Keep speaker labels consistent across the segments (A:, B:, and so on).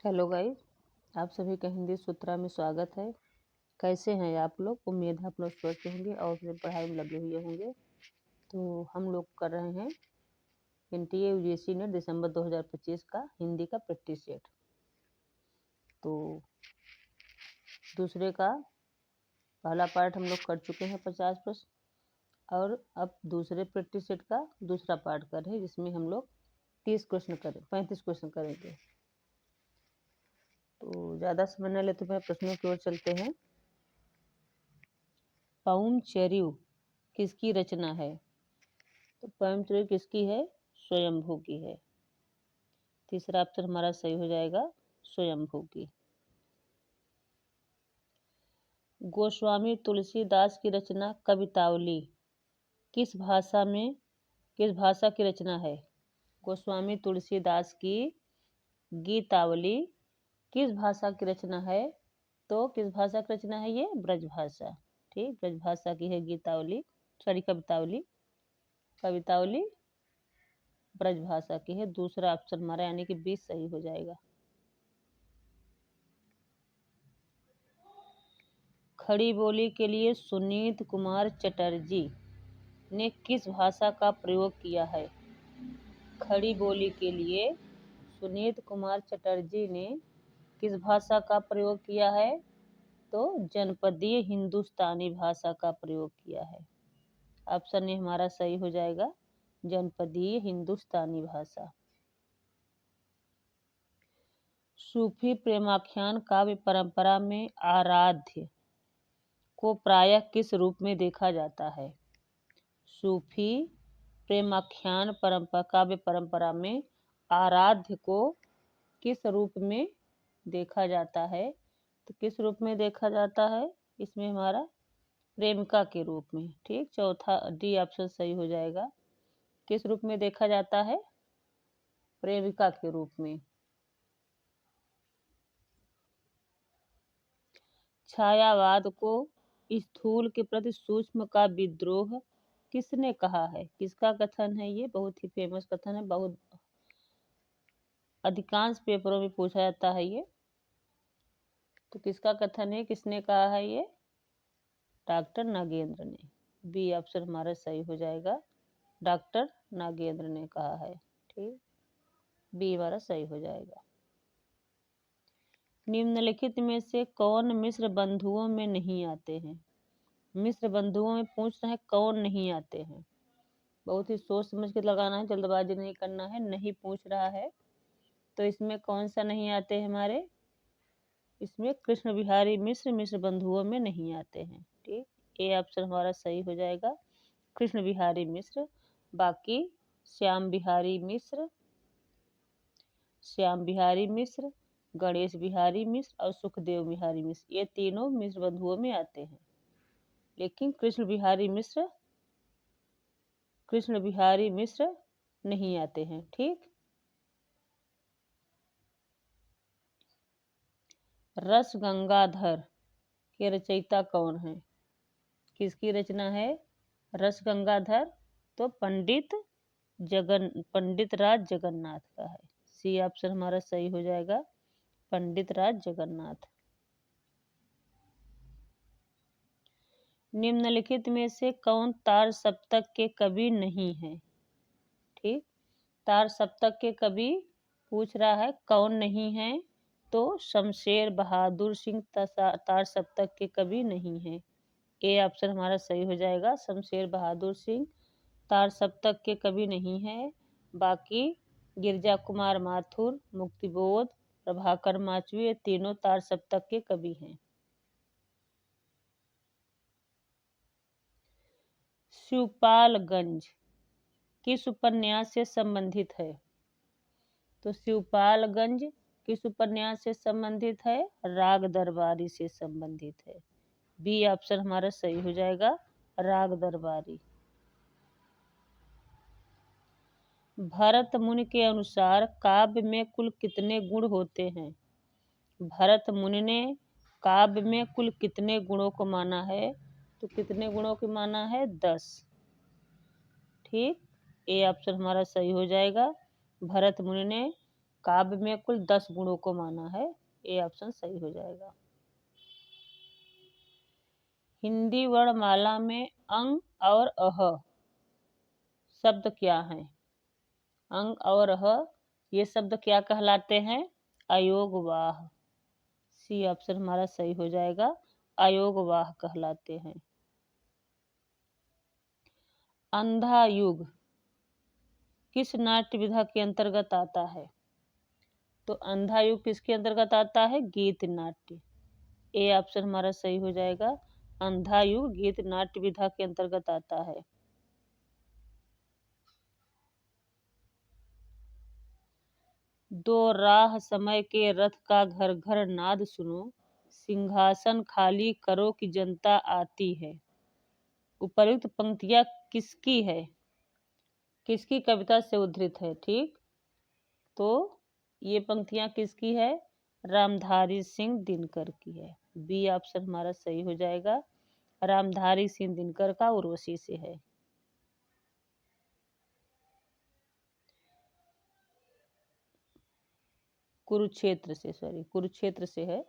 A: Hello guys, आप सभी का हिंदी सूत्रा में स्वागत है। कैसे हैं आप लोग? उम्मीद है आप लोग स्वस्थ होंगे और अपनी पढ़ाई में लगे हुए होंगे। तो हम लोग कर रहे हैं एनटीए यूजीसी ने दिसंबर 2025 का हिंदी का प्रैक्टिस सेट। तो दूसरे का पहला पार्ट हम लोग कर चुके हैं 50 प्रश्न, और अब दूसरे प्रैक्टिस सेट का दूसरा पार्ट कर रहे हैं, जिसमें हम लोग 35 क्वेश्चन करेंगे। तो ज़्यादा समय न लेते हुए प्रश्नों की ओर चलते हैं। पाउम चेरियो किसकी रचना है? तो पाउम चेरियो किसकी है? स्वयंभू की है। तीसरा ऑप्शन हमारा सही हो जाएगा, स्वयंभू की। गोस्वामी तुलसीदास की रचना कवितावली किस भाषा की रचना है? गोस्वामी तुलसीदास की गीतावली किस भाषा की रचना है? तो किस भाषा की रचना है ये? ब्रज भाषा। ठीक, ब्रज भाषा की है गीतावली, कवितावली। कवितावली ब्रज भाषा की है। दूसरा ऑप्शन हमारा यानी कि 20 सही हो जाएगा। खड़ी बोली के लिए सुनीत कुमार चटर्जी ने किस भाषा का प्रयोग किया है? खड़ी बोली के लिए सुनीत कुमार चटर्जी ने किस भाषा का प्रयोग किया है? तो जनपदीय हिंदुस्तानी भाषा का प्रयोग किया है। ऑप्शन ए हमारा सही हो जाएगा, जनपदीय हिंदुस्तानी भाषा। सूफी प्रेमाख्यान काव्य परंपरा में आराध्य को प्रायः किस रूप में देखा जाता है? सूफी प्रेमाख्यान काव्य परंपरा में आराध्य को किस रूप में देखा जाता है? तो किस रूप में देखा जाता है? इसमें हमारा प्रेमिका के रूप में। ठीक, चौथा डी ऑप्शन सही हो जाएगा। किस रूप में देखा जाता है? प्रेमिका के रूप में। छायावाद को स्थूल के प्रति सूक्ष्म का विद्रोह किसने कहा है? किसका कथन है ये? बहुत ही फेमस कथन है, बहुत अधिकांश पेपरों में पूछा जाता है ये। तो किसका कथन है, किसने कहा है ये? डॉक्टर नागेंद्र ने। बी ऑप्शन हमारा सही हो जाएगा, डॉक्टर नागेंद्र ने कहा है। ठीक, बी हमारा सही हो जाएगा। निम्नलिखित में से कौन मिश्र बंधुओं में नहीं आते हैं? मिश्र बंधुओं में पूछ रहे हैं कौन नहीं आते हैं। बहुत ही सोच समझ के लगाना है, जल्दबाजी नहीं करना है। नहीं पूछ रहा है तो इसमें कौन सा नहीं आते हैं हमारे? इसमें कृष्ण बिहारी मिश्र मिश्र बंधुओं में नहीं आते हैं। ठीक, ए ऑप्शन हमारा सही हो जाएगा, कृष्ण बिहारी मिश्र। बाकी श्याम बिहारी मिश्र, गणेश बिहारी मिश्र और सुखदेव बिहारी मिश्र, ये तीनों मिश्र बंधुओं में आते हैं। लेकिन कृष्ण बिहारी मिश्र नहीं आते हैं। ठीक, रस गंगाधर के रचयिता कौन है? किसकी रचना है रस गंगाधर? तो पंडित राज जगन्नाथ का है। सी ऑप्शन हमारा सही हो जाएगा, पंडित राज जगन्नाथ। निम्नलिखित में से कौन तार सप्तक के कवि नहीं है? ठीक, तार सप्तक के कवि पूछ रहा है कौन नहीं है? तो शमशेर बहादुर सिंह तार सप्तक के कवि नहीं है। ए ऑप्शन हमारा सही हो जाएगा, शमशेर बहादुर सिंह तार सप्तक के कवि नहीं है। बाकी गिरजा कुमार माथुर, मुक्तिबोध, प्रभाकर माचवी, ये तीनों तार सप्तक के कवि हैं। शिवपालगंज किस उपन्यास से संबंधित है? तो शिवपालगंज किस उपन्यास से संबंधित है? राग दरबारी से संबंधित है। बी ऑप्शन हमारा सही हो जाएगा, राग दरबारी। भरत मुनि के अनुसार काव्य में कुल कितने गुण होते हैं? भरत मुनि ने काव्य में कुल कितने गुणों को माना है? तो कितने गुणों को माना है? 10। ठीक, ए ऑप्शन हमारा सही हो जाएगा, भरत मुनि ने काव्य में कुल 10 गुणों को माना है। ए ऑप्शन सही हो जाएगा। हिंदी वर्णमाला में अंग और अह शब्द क्या हैं? अंग और अह ये शब्द क्या कहलाते हैं? अयोगवाह। सी ऑप्शन हमारा सही हो जाएगा, अयोगवाह कहलाते हैं। अंधा युग किस नाट्य विधा के अंतर्गत आता है? तो अंधा युग किसके अंतर्गत आता है? गीत नाट्य। ए ऑप्शन हमारा सही हो जाएगा, अंधा युग गीत नाट्य विधा के अंतर्गत आता है। दो राह समय के रथ का घर घर नाद सुनो, सिंहासन खाली करो कि जनता आती है। उपर्युक्त पंक्तियां किसकी है? किसकी कविता से उद्धृत है? ठीक, तो ये पंक्तियां किसकी है? रामधारी सिंह दिनकर की है। बी ऑप्शन हमारा सही हो जाएगा, रामधारी सिंह दिनकर का उर्वशी से है। कुरुक्षेत्र से है।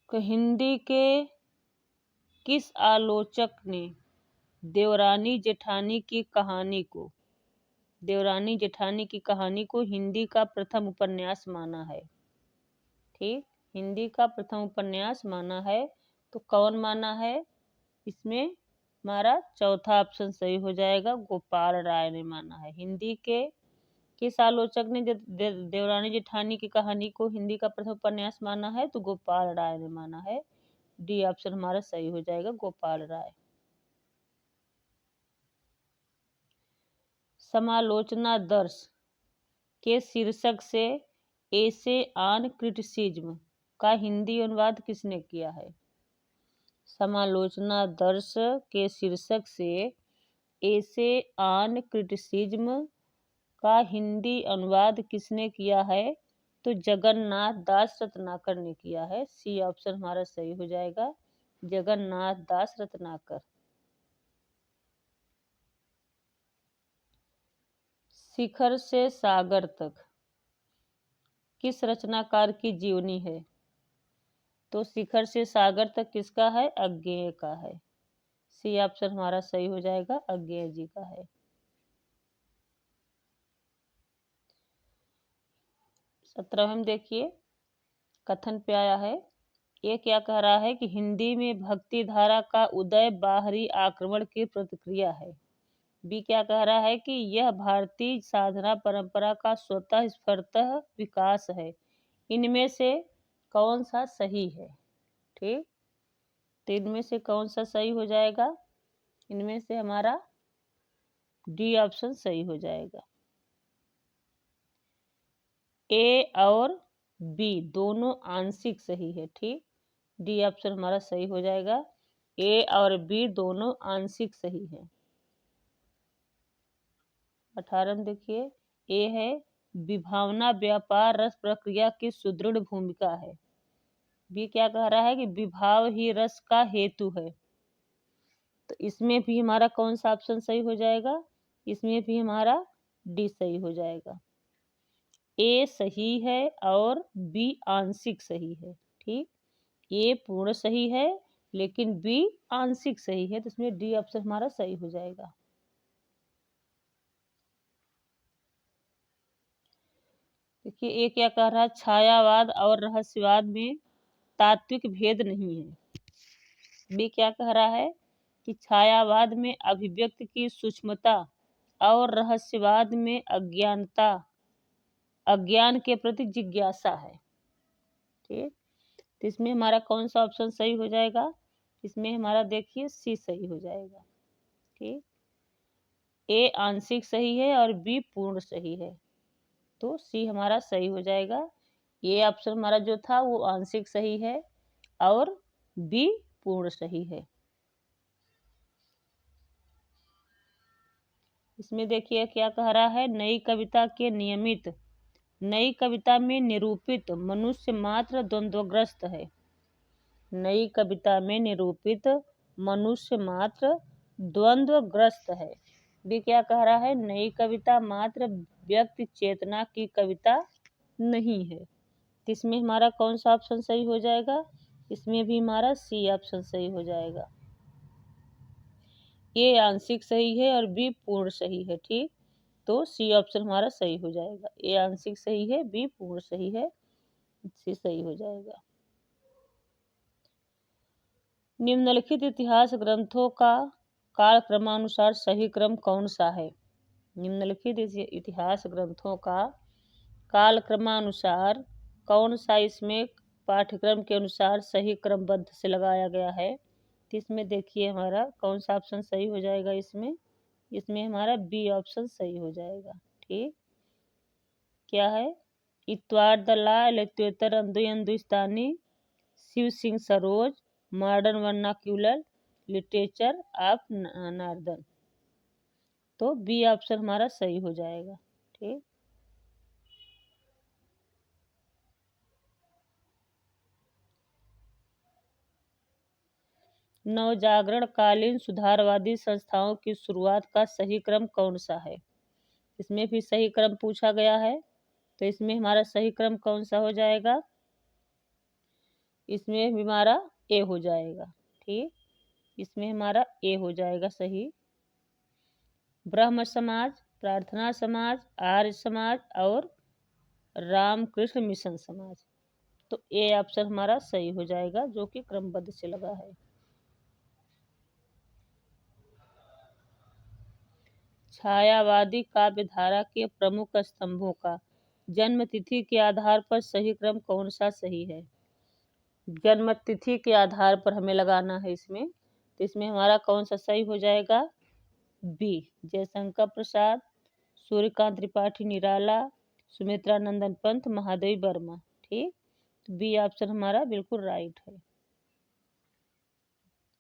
A: हिंदी के किस आलोचक ने देवरानी जेठानी की कहानी को हिंदी का प्रथम उपन्यास माना है? ठीक, हिंदी का प्रथम उपन्यास माना है, तो कौन माना है? इसमें हमारा चौथा ऑप्शन सही हो जाएगा, गोपाल राय ने माना है। हिंदी के किस आलोचक ने देवरानी जेठानी की कहानी को हिंदी का प्रथम उपन्यास माना है? तो गोपाल राय ने माना है। डी ऑप्शन हमारा सही हो जाएगा, गोपाल राय। समालोचना दर्श के शीर्षक से एसे ऑन क्रिटिसिज्म का हिंदी अनुवाद किसने किया है? समालोचना दर्श के शीर्षक से एसे ऑन क्रिटिसिज्म का हिंदी अनुवाद किसने किया है? तो जगन्नाथ दास रत्नाकर ने किया है। सी ऑप्शन हमारा सही हो जाएगा, जगन्नाथ दास रत्नाकर। शिखर से सागर तक किस रचनाकार की जीवनी है? तो शिखर से सागर तक किसका है? अज्ञेय का है। सी ऑप्शन हमारा सही हो जाएगा, अज्ञेय जी का है। 17वें देखिए, कथन पे आया है। ये क्या कह रहा है कि हिंदी में भक्ति धारा का उदय बाहरी आक्रमण की प्रतिक्रिया है। बी क्या कह रहा है कि यह भारतीय साधना परंपरा का स्वतः स्फूर्त विकास है। इनमें से कौन सा सही है? ठीक, तो इनमें से कौन सा सही हो जाएगा? इनमें से हमारा डी ऑप्शन सही हो जाएगा। ए और बी दोनों आंशिक सही है। ठीक, डी ऑप्शन हमारा सही हो जाएगा, ए और बी दोनों आंशिक सही है। 18 देखिए, ए है विभावना व्यापार रस प्रक्रिया की सुदृढ़ भूमिका है। बी क्या कह रहा है कि विभाव ही रस का हेतु है। तो इसमें भी हमारा कौन सा ऑप्शन सही हो जाएगा? इसमें भी हमारा डी सही हो जाएगा। ए सही है और बी आंशिक सही है। ठीक, ए पूर्ण सही है लेकिन बी आंशिक सही है, तो इसमें डी ऑप्शन हमारा सही हो जाएगा। देखिए, ए क्या कह रहा है? छायावाद और रहस्यवाद में तात्विक भेद नहीं है। बी क्या कह रहा है कि छायावाद में अभिव्यक्ति की सूक्ष्मता और रहस्यवाद में अज्ञान के प्रति जिज्ञासा है। ठीक, तो इसमें हमारा कौन सा ऑप्शन सही हो जाएगा? इसमें हमारा देखिए सी सही हो जाएगा। ठीक, ए आंशिक सही है और बी पूर्ण सही है, तो सी हमारा सही हो जाएगा। ये ऑप्शन हमारा जो था वो आंशिक सही है और बी पूर्ण सही है। इसमें देखिए क्या कह रहा है, नई कविता में निरूपित मनुष्य मात्र द्वंद्वग्रस्त है। नई कविता में निरूपित मनुष्य मात्र द्वंद्वग्रस्त है। भी क्या कह रहा है? नई कविता मात्र व्यक्ति चेतना की कविता नहीं है। इसमें हमारा कौन सा ऑप्शन सही हो जाएगा? इसमें भी हमारा सी ऑप्शन सही हो जाएगा। ए आंशिक सही है और बी पूर्ण सही है। ठीक, तो सी ऑप्शन हमारा सही हो जाएगा। ए आंशिक सही है, बी पूर्ण सही है, सी सही हो जाएगा। निम्नलिखित इतिहास ग्रंथों का कालक्रमानुसार सही क्रम कौन सा है? निम्नलिखित इतिहास ग्रंथों का कालक्रमानुसार कौन सा इसमें पाठ्यक्रम के अनुसार सही क्रमबद्ध से लगाया गया है? तो इसमें देखिए हमारा कौन सा ऑप्शन सही हो जाएगा। इसमें हमारा बी ऑप्शन सही हो जाएगा। ठीक, क्या है? इतवार दला literature Hindustani, Shiv Singh Saroj, modern vernacular literature of northern. तो बी ऑप्शन हमारा सही हो जाएगा। ठीक, नवजागरण कालीन सुधारवादी संस्थाओं की शुरुआत का सही क्रम कौन सा है? इसमें भी सही क्रम पूछा गया है, तो इसमें हमारा सही क्रम कौन सा हो जाएगा? इसमें हमारा ए हो जाएगा। ठीक, इसमें हमारा ए हो जाएगा सही। ब्रह्म समाज, प्रार्थना समाज, आर्य समाज और रामकृष्ण मिशन समाज। तो ए ऑप्शन हमारा सही हो जाएगा, जो कि क्रमबद्ध से लगा है। छायावादी काव्यधारा के प्रमुख स्तंभों का जन्म तिथि के आधार पर सही क्रम कौन सा सही है? जन्म तिथि के आधार पर हमें लगाना है इसमें, तो इसमें हमारा कौन सा सही हो जाएगा? बी, जयशंकर प्रसाद, सूर्यकांत त्रिपाठी निराला, सुमित्रा नंदन पंत, महादेवी वर्मा। ठीक, तो बी ऑप्शन हमारा बिल्कुल राइट है,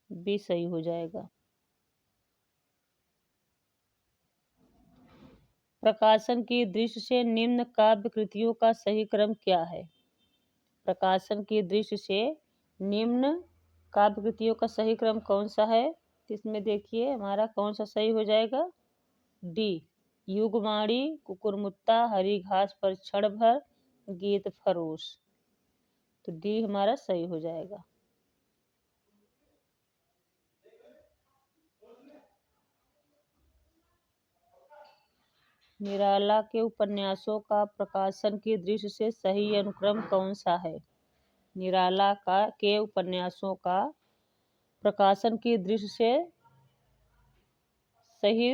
A: बी सही हो जाएगा। प्रकाशन की दृष्टि से निम्न काव्य कृतियों का सही क्रम क्या है? प्रकाशन की दृष्टि से निम्न काव्य कृतियों का सही क्रम कौन सा है? तो इसमें देखिए हमारा कौन सा सही हो जाएगा? डी, युगवाणी, कुकुरमुत्ता, हरी घास पर क्षण भर, गीत फरोश। तो डी हमारा सही हो जाएगा। निराला के उपन्यासों का प्रकाशन की दृष्टि से सही अनुक्रम कौन सा है? निराला के उपन्यासों का प्रकाशन की दृष्टि से सही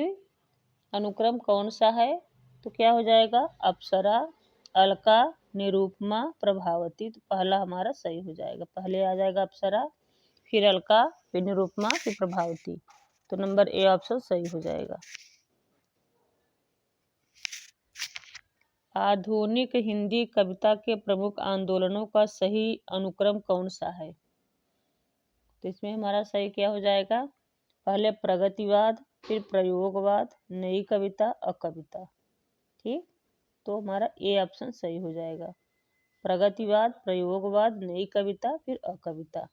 A: अनुक्रम कौन सा है? तो क्या हो जाएगा? अप्सरा, अलका, निरूपमा, प्रभावती। तो पहला हमारा सही हो जाएगा। पहले आ जाएगा अप्सरा, फिर अलका, फिर निरूपमा, फिर प्रभावती। तो नंबर ए ऑप्शन सही हो जाएगा। आधुनिक हिंदी कविता के प्रमुख आंदोलनों का सही अनुक्रम कौन सा है? तो इसमें हमारा सही क्या हो जाएगा? पहले प्रगतिवाद, फिर प्रयोगवाद, नई कविता, अकविता। ठीक, तो हमारा ए ऑप्शन सही हो जाएगा। प्रगतिवाद, प्रयोगवाद, नई कविता, फिर अकविता।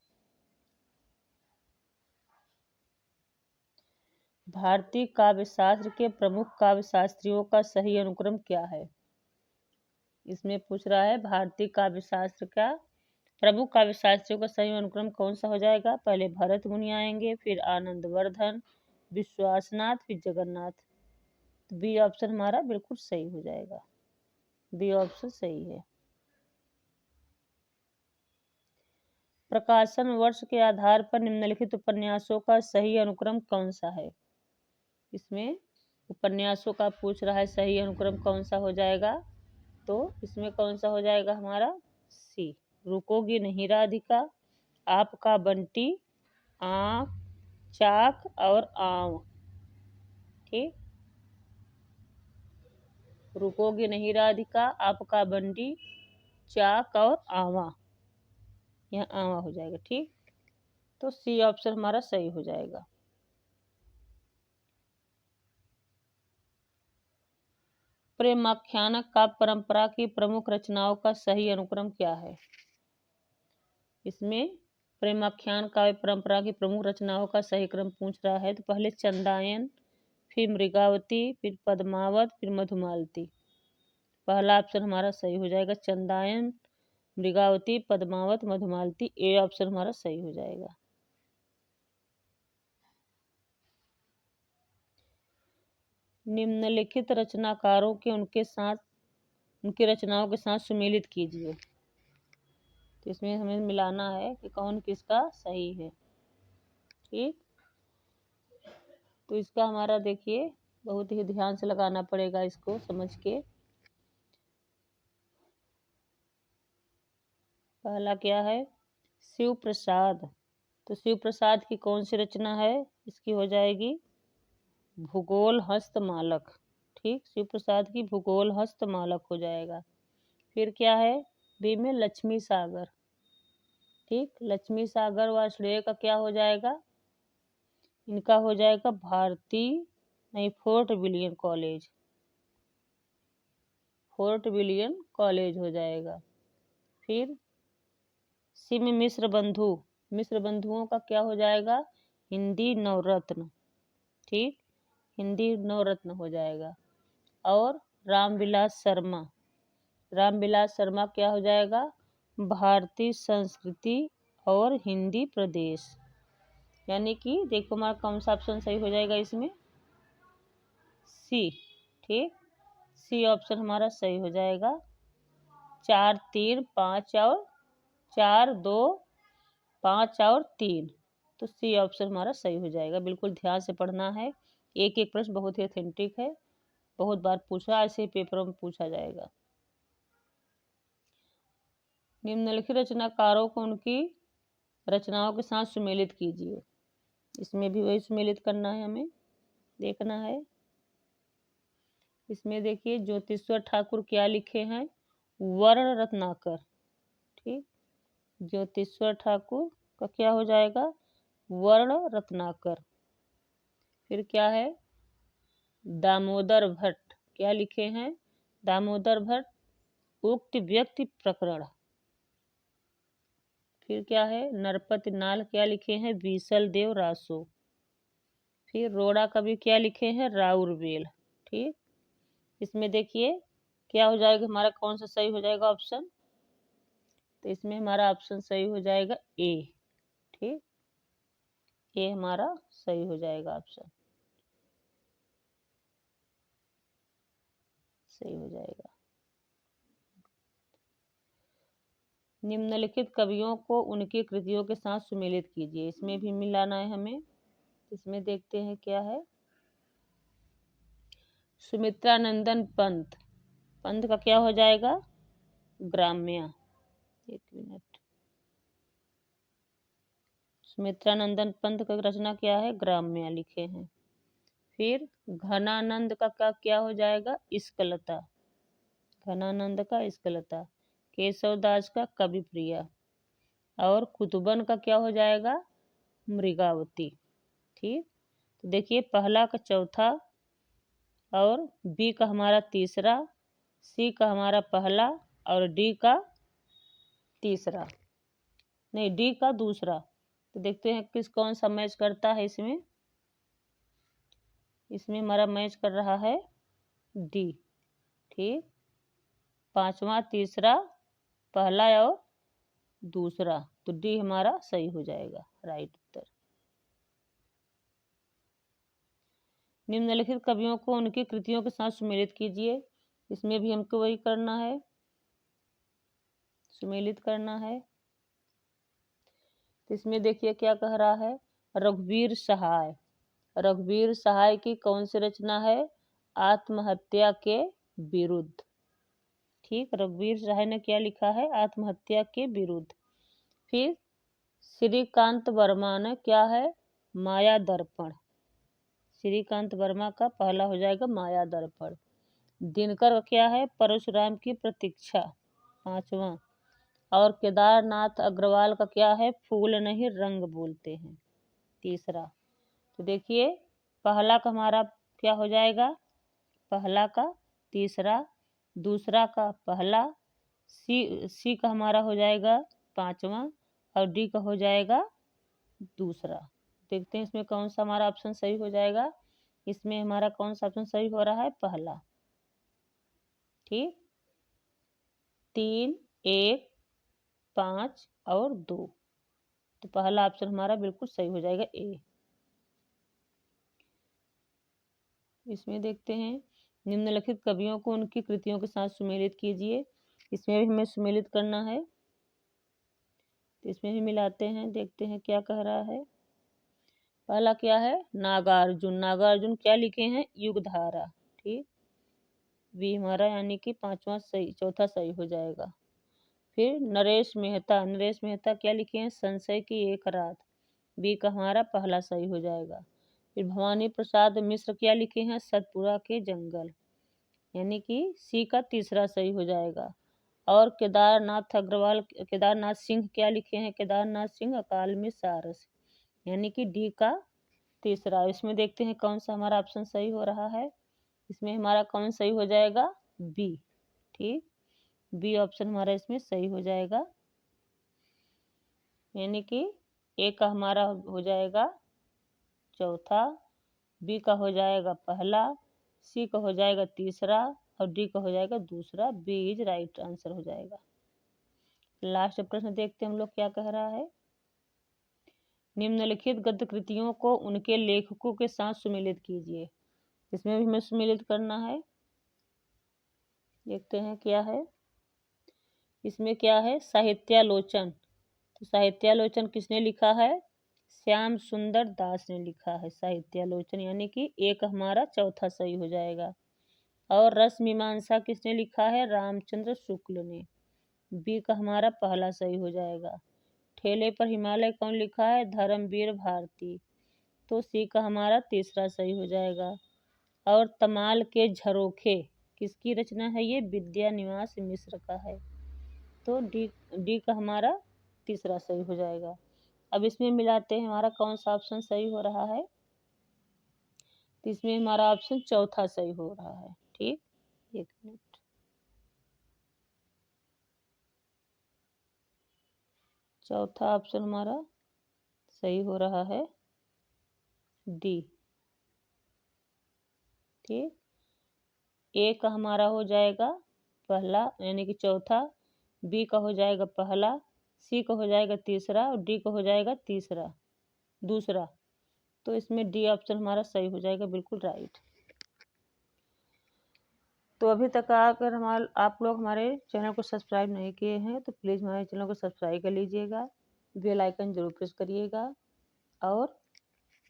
A: भारतीय काव्यशास्त्र के प्रमुख काव्यशास्त्रियों का सही अनुक्रम क्या है? इसमें पूछ रहा है भारतीय काव्यशास्त्र का प्रमुख काव्यशास्त्रियों का सही अनुक्रम कौन सा हो जाएगा? पहले भरत मुनि आएंगे, फिर आनंदवर्धन, विश्वासनाथ, फिर जगन्नाथ। तो बी ऑप्शन हमारा बिल्कुल सही हो जाएगा। बी ऑप्शन सही है। प्रकाशन वर्ष के आधार पर निम्नलिखित उपन्यासों का सही अनुक्रम कौन सा है? इसमें उपन्यासों का पूछ रहा है सही अनुक्रम कौन सा हो जाएगा? तो इसमें कौन सा हो जाएगा हमारा? सी, रुकोगी नहीं राधिका, आपका बंटी, आँख, चाक और आम। ठीक, रुकोगी नहीं राधिका, आपका बंटी, चाक और आवा। यहाँ आवा हो जाएगा। ठीक, तो सी ऑप्शन हमारा सही हो जाएगा। प्रेमाख्यान काव्य परंपरा की प्रमुख रचनाओं का सही अनुक्रम क्या है? इसमें प्रेमाख्यान काव्य परंपरा की प्रमुख रचनाओं का सही क्रम पूछ रहा है। तो पहले चंदायन, फिर मृगावती, फिर पद्मावत, फिर मधुमालती। पहला ऑप्शन हमारा सही हो जाएगा। चंदायन, मृगावती, पद्मावत, मधुमालती, ए ऑप्शन हमारा सही हो जाएगा। निम्नलिखित रचनाकारों के उनकी रचनाओं के साथ सुमेलित कीजिए। तो इसमें हमें मिलाना है कि कौन किसका सही है। ठीक, तो इसका हमारा देखिए बहुत ही ध्यान से लगाना पड़ेगा इसको समझ के। पहला क्या है, शिव प्रसाद। तो शिव प्रसाद की कौन सी रचना है, इसकी हो जाएगी भूगोल हस्तमालक। ठीक, शिव प्रसाद की भूगोल हस्तमालक हो जाएगा। फिर क्या है, बी में लक्ष्मी सागर। ठीक, लक्ष्मी सागर व श्रेय का क्या हो जाएगा, इनका हो जाएगा fort William college. Fort William college हो जाएगा। फिर सी में मिश्र बंधु। मिश्र बंधुओं का क्या हो जाएगा, हिंदी नवरत्न। ठीक, हिंदी नवरत्न हो जाएगा। और रामविलास शर्मा, रामविलास शर्मा क्या हो जाएगा, भारतीय संस्कृति और हिंदी प्रदेश। यानी कि देखो हमारा कौन सा ऑप्शन सही हो जाएगा इसमें, सी। ठीक, सी ऑप्शन हमारा सही हो जाएगा। 4 3 5 और 4 2 5 और 3, तो सी ऑप्शन हमारा सही हो जाएगा। बिल्कुल ध्यान से पढ़ना है, एक एक प्रश्न बहुत ही ऑथेंटिक है, बहुत बार पूछा, ऐसे पेपरों में पूछा जाएगा। निम्नलिखित रचनाकारों को उनकी रचनाओं के साथ सुमेलित कीजिए। इसमें भी वही सुमेलित करना है, हमें देखना है। इसमें देखिए ज्योतिश्वर ठाकुर क्या लिखे हैं, वर्ण रत्नाकर। ठीक, ज्योतिश्वर ठाकुर का क्या हो जाएगा, वर्ण रत्नाकर। फिर क्या है, दामोदर भट्ट क्या लिखे हैं, दामोदर भट्ट उक्त व्यक्ति प्रकरण। फिर क्या है, नरपति नाल क्या लिखे हैं, बीसल देव रासो। फिर रोड़ा कवि क्या लिखे हैं, राउरवेल। ठीक, इसमें देखिए क्या हो जाएगा हमारा, कौन सा सही हो जाएगा ऑप्शन, तो इसमें हमारा ऑप्शन सही हो जाएगा ए। ठीक, ए हमारा सही हो जाएगा, ऑप्शन सही हो जाएगा। निम्नलिखित कवियों को उनकी कृतियों के साथ सुमेलित कीजिए। इसमें भी मिलाना है हमें। इसमें देखते हैं क्या है, सुमित्रानंदन पंत, पंत का क्या हो जाएगा, ग्राम्य। एक मिनट, सुमित्रानंदन पंत का रचना क्या है, ग्राम्य लिखे हैं। फिर घनानंद का क्या हो जाएगा, इस्कलता। घनानंद का इस्कलता। केशवदास का कवि प्रिया। और कुतुबन का क्या हो जाएगा, मृगावती। ठीक, तो देखिए पहला का चौथा और बी का हमारा तीसरा, सी का हमारा पहला और डी का तीसरा, नहीं डी का दूसरा। तो देखते हैं किस कौन सा मैच करता है इसमें। इसमें हमारा मैच कर रहा है डी। ठीक, पांचवा, तीसरा, पहला और दूसरा, तो डी हमारा सही हो जाएगा, राइट उत्तर। निम्नलिखित कवियों को उनकी कृतियों के साथ सुमेलित कीजिए। इसमें भी हमको वही करना है, सुमेलित करना है। तो इसमें देखिए क्या कह रहा है, रघुवीर सहाय। रघुवीर सहाय की कौन सी रचना है, आत्महत्या के विरुद्ध। ठीक, रघुवीर सहाय ने क्या लिखा है, आत्महत्या के विरुद्ध। फिर श्रीकांत वर्मा ने क्या है, माया दर्पण। श्रीकांत वर्मा का पहला हो जाएगा माया दर्पण। दिनकर का क्या है, परशुराम की प्रतीक्षा, पांचवा। और केदारनाथ अग्रवाल का क्या है, फूल नहीं रंग बोलते हैं, तीसरा। तो देखिए पहला का हमारा क्या हो जाएगा, पहला का तीसरा, दूसरा का पहला, सी का हमारा हो जाएगा पांचवा और डी का हो जाएगा दूसरा। देखते हैं इसमें कौन सा हमारा ऑप्शन सही हो जाएगा। इसमें हमारा कौन सा ऑप्शन सही हो रहा है, पहला। ठीक, 3, 1, 5 और 2। तो पहला ऑप्शन हमारा बिल्कुल सही हो जाएगा ए। इसमें देखते हैं, निम्नलिखित कवियों को उनकी कृतियों के साथ सुमेलित कीजिए। इसमें भी हमें सुमेलित करना है, तो इसमें भी मिलाते हैं, देखते हैं क्या कह रहा है। पहला क्या है, नागार्जुन। नागार्जुन क्या लिखे हैं, युगधारा। ठीक, बी हमारा यानी कि पांचवा सही, चौथा सही हो जाएगा। फिर नरेश मेहता। नरेश मेहता क्या लिखे हैं, संशय की एक रात। बी का हमारा पहला सही हो जाएगा। फिर भवानी प्रसाद मिश्र क्या लिखे हैं, सतपुरा के जंगल, यानी कि सी का तीसरा सही हो जाएगा। और केदारनाथ अग्रवाल, केदारनाथ सिंह क्या लिखे हैं, केदारनाथ सिंह अकाल में सारस, यानी कि डी का तीसरा। इसमें देखते हैं कौन सा हमारा ऑप्शन सही हो रहा है। इसमें हमारा कौन सही हो जाएगा, बी। ठीक, बी ऑप्शन हमारा इसमें सही हो जाएगा, यानी कि ए का हमारा हो जाएगा चौथा, बी का हो जाएगा पहला, सी का हो जाएगा तीसरा और डी का हो जाएगा दूसरा। बी इज राइट आंसर हो जाएगा। लास्ट प्रश्न देखते हैं हम लोग क्या कह रहा है। निम्नलिखित गद्य कृतियों को उनके लेखकों के साथ सुमेलित कीजिए। इसमें भी हमें सुमेलित करना है, देखते हैं क्या है। इसमें क्या है, साहित्यालोचन। तो साहित्यालोचन किसने लिखा है, श्याम सुंदर दास ने लिखा है साहित्यालोचन, यानी कि एक हमारा चौथा सही हो जाएगा। और रस मीमांसा किसने लिखा है, रामचंद्र शुक्ल ने। बी का हमारा पहला सही हो जाएगा। ठेले पर हिमालय कौन लिखा है, धर्मवीर भारती। तो सी का हमारा तीसरा सही हो जाएगा। और तमाल के झरोखे किसकी रचना है, ये विद्यानिवास मिश्र का है। तो डी का हमारा तीसरा सही हो जाएगा। अब इसमें मिलाते हैं हमारा कौन सा ऑप्शन सही हो रहा है। तो इसमें हमारा ऑप्शन चौथा सही हो रहा है। ठीक, एक मिनट, चौथा ऑप्शन हमारा सही हो रहा है, डी। ठीक, ए का हमारा हो जाएगा पहला यानी कि चौथा, बी का हो जाएगा पहला, सी का हो जाएगा तीसरा और डी का हो जाएगा तीसरा दूसरा। तो इसमें डी ऑप्शन हमारा सही हो जाएगा, बिल्कुल राइट। तो अभी तक अगर आप लोग हमारे चैनल को सब्सक्राइब नहीं किए हैं तो प्लीज़ हमारे चैनल को सब्सक्राइब कर लीजिएगा, बेल आइकन जरूर प्रेस करिएगा और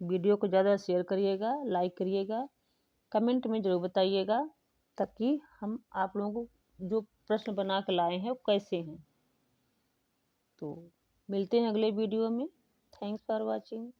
A: वीडियो को ज़्यादा शेयर करिएगा, लाइक करिएगा, कमेंट में ज़रूर बताइएगा ताकि हम आप लोगों को जो प्रश्न बना के लाए हैं वो कैसे हैं। तो मिलते हैं अगले वीडियो में। Thanks for watching.